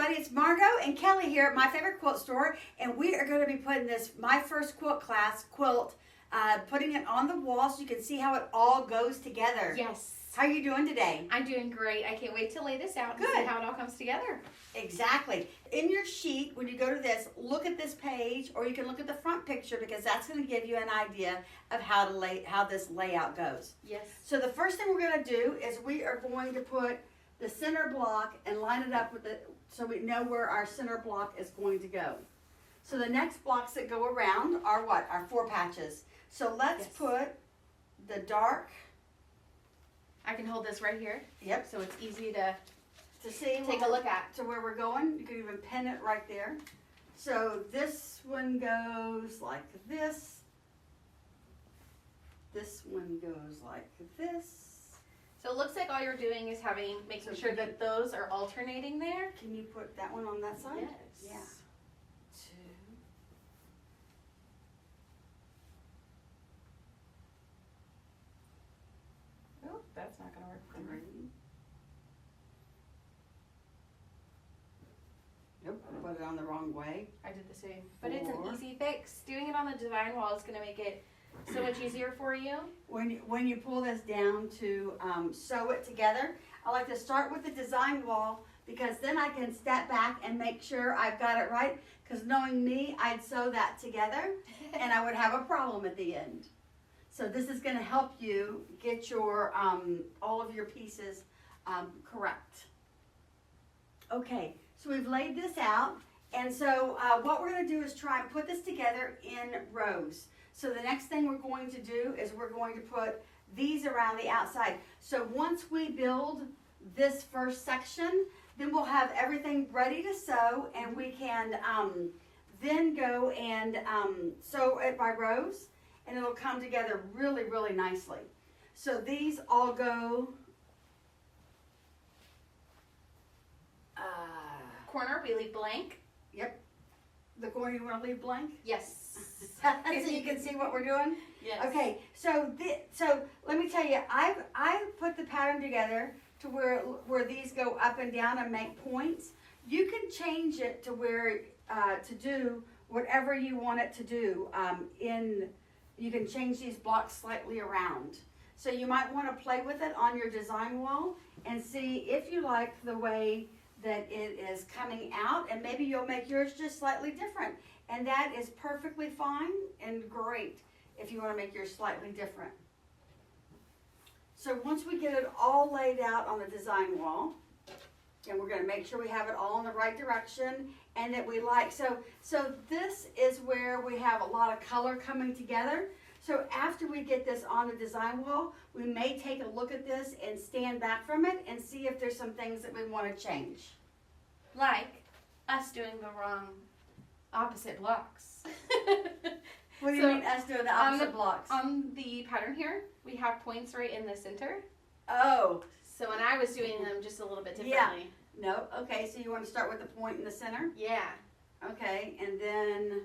everybody, it's Margo and Kelly here at My Favorite Quilt Store, and we are going to be putting this My First Quilt class quilt, putting it on the wall so you can see how it all goes together. Yes. How are you doing today? I'm doing great. I can't wait to lay this out and Good. see how it all comes together. Exactly. In your sheet, when you go to this, look at this page, or you can look at the front picture because that's going to give you an idea of how this layout goes. Yes. So the first thing we're going to do is we are going to put the center block and line it up with it so we know where our center block is going to go. So the next blocks that go around are what? Our 4 patches. So let's put the dark. I can hold this right here. Yep. So it's easy to see, take a look at. To where we're going. You can even pin it right there. So this one goes like this. This one goes like this. So it looks like all you're doing is making sure that those are alternating there. Can you put that one on that side? Yes. Yeah. 2. Oh, that's not going to work for me. 3. Nope, I put it on the wrong way. I did the same. But it's 4. an easy fix. Doing it on the design wall is going to make it so much easier for you. When you pull this down to sew it together, I like to start with the design wall because then I can step back and make sure I've got it right. Because knowing me, I'd sew that together and I would have a problem at the end. So this is going to help you get your all of your pieces correct. Okay, so we've laid this out, and so what we're going to do is try and put this together in rows. So the next thing we're going to do is we're going to put these around the outside. So once we build this first section, then we'll have everything ready to sew, and we can then go and sew it by rows, and it'll come together really, really nicely. So these all go Corner, we leave blank. Yep. The corner you want to leave blank? Yes. So you can see what we're doing? Yes. Okay, so let me tell you, I put the pattern together to where these go up and down and make points. You can change it to where to do whatever you want it to do. You can change these blocks slightly around. So you might want to play with it on your design wall and see if you like the way that it is coming out, and maybe you'll make yours just slightly different. And that is perfectly fine and great if you want to make yours slightly different. So once we get it all laid out on the design wall, and we're going to make sure we have it all in the right direction and that we like, so this is where we have a lot of color coming together. So after we get this on the design wall, we may take a look at this and stand back from it and see if there's some things that we want to change. Like us doing the wrong opposite blocks. What do you mean us doing the opposite blocks? On the pattern here, we have points right in the center. Oh. So when I was doing them just a little bit differently. Yeah. No, okay, so you want to start with the point in the center? Yeah. Okay, and then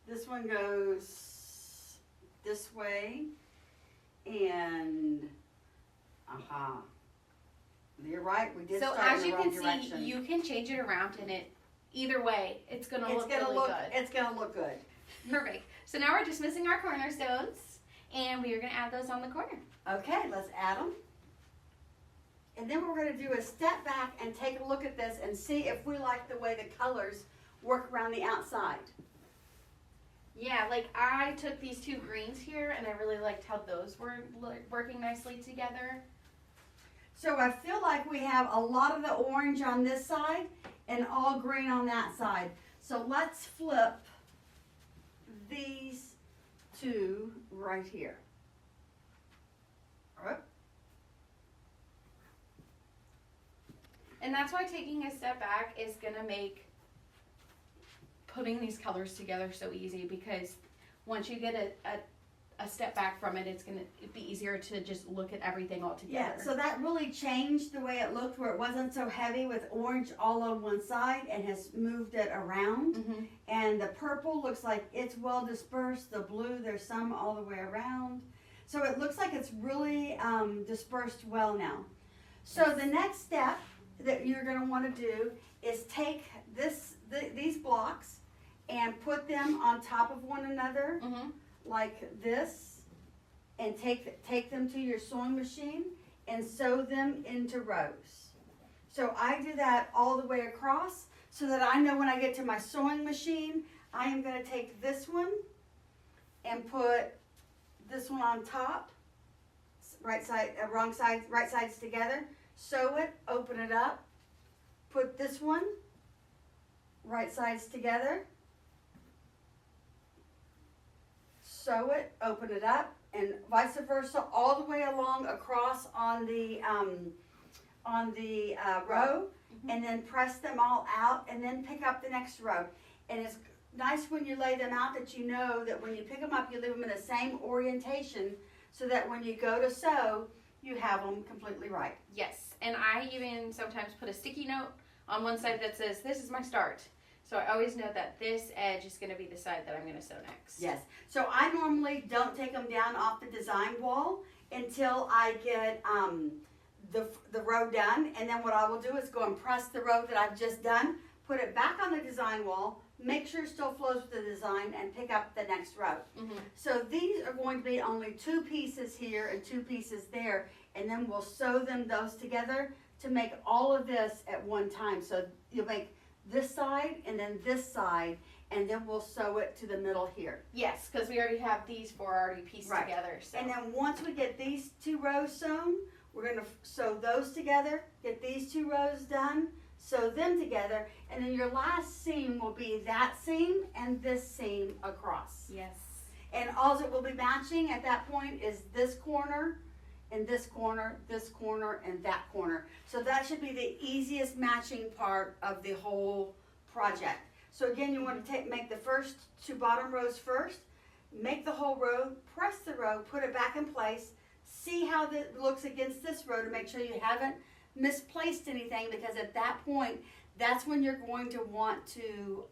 this one goes this way, and you're right, we did so start as in you the wrong can direction. see, you can change it around, and either way, it's gonna look really good. It's gonna look good. Perfect. So now we're just missing our cornerstones, and we are gonna add those on the corner. Okay, let's add them. And then what we're gonna do is step back and take a look at this and see if we like the way the colors work around the outside. Yeah, like I took these 2 greens here, and I really liked how those were working nicely together. So I feel like we have a lot of the orange on this side and all green on that side. So let's flip these 2 right here. All right. And that's why taking a step back is gonna make putting these colors together so easy, because once you get a step back from it, it's gonna be easier to just look at everything all together. Yeah, so that really changed the way it looked, where it wasn't so heavy with orange all on one side and has moved it around. Mm-hmm. And the purple looks like it's well dispersed. The blue, there's some all the way around. So it looks like it's really dispersed well now. So the next step that you're gonna wanna do is take these blocks and put them on top of one another like this, and take them to your sewing machine and sew them into rows. So I do that all the way across so that I know when I get to my sewing machine, I am gonna take this one and put this one on top, right sides together, sew it, open it up, put this one, right sides together, sew it, open it up, and vice versa, all the way along across on the row, and then press them all out, and then pick up the next row. And it's nice when you lay them out that you know that when you pick them up, you leave them in the same orientation, so that when you go to sew, you have them completely right. Yes, and I even sometimes put a sticky note on one side that says, this is my start. So I always know that this edge is going to be the side that I'm going to sew next. Yes. So I normally don't take them down off the design wall until I get the row done. And then what I will do is go and press the row that I've just done, put it back on the design wall, make sure it still flows with the design, and pick up the next row. So these are going to be only 2 pieces here and 2 pieces there, and then we'll sew those together to make all of this at one time. So you'll make this side and then this side, and then we'll sew it to the middle here. Yes, because we already have these 4 already pieced together. So. And then once we get these 2 rows sewn, we're going to sew those together, get these 2 rows done, sew them together, and then your last seam will be that seam and this seam across. Yes. And all it will be matching at that point is this corner, and this corner, and that corner. So that should be the easiest matching part of the whole project. So again, you want to make the first 2 bottom rows first, make the whole row, press the row, put it back in place, see how it looks against this row to make sure you haven't misplaced anything, because at that point, that's when you're going to want to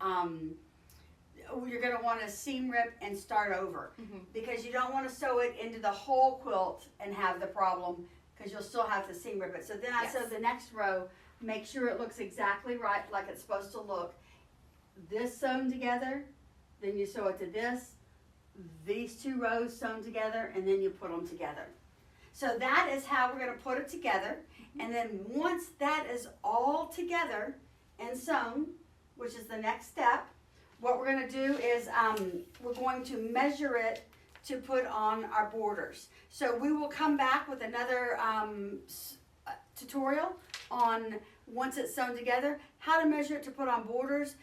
seam rip and start over, because you don't want to sew it into the whole quilt and have the problem, because you'll still have to seam rip it. So then I sew the next row, make sure it looks exactly right like it's supposed to look. This sewn together, then you sew it to this, these 2 rows sewn together, and then you put them together. So that is how we're going to put it together. And then once that is all together and sewn, which is the next step, what we're going to do is we're going to measure it to put on our borders. So we will come back with another tutorial on, once it's sewn together, how to measure it to put on borders,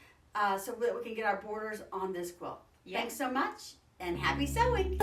so that we can get our borders on this quilt. Thanks so much, and happy sewing!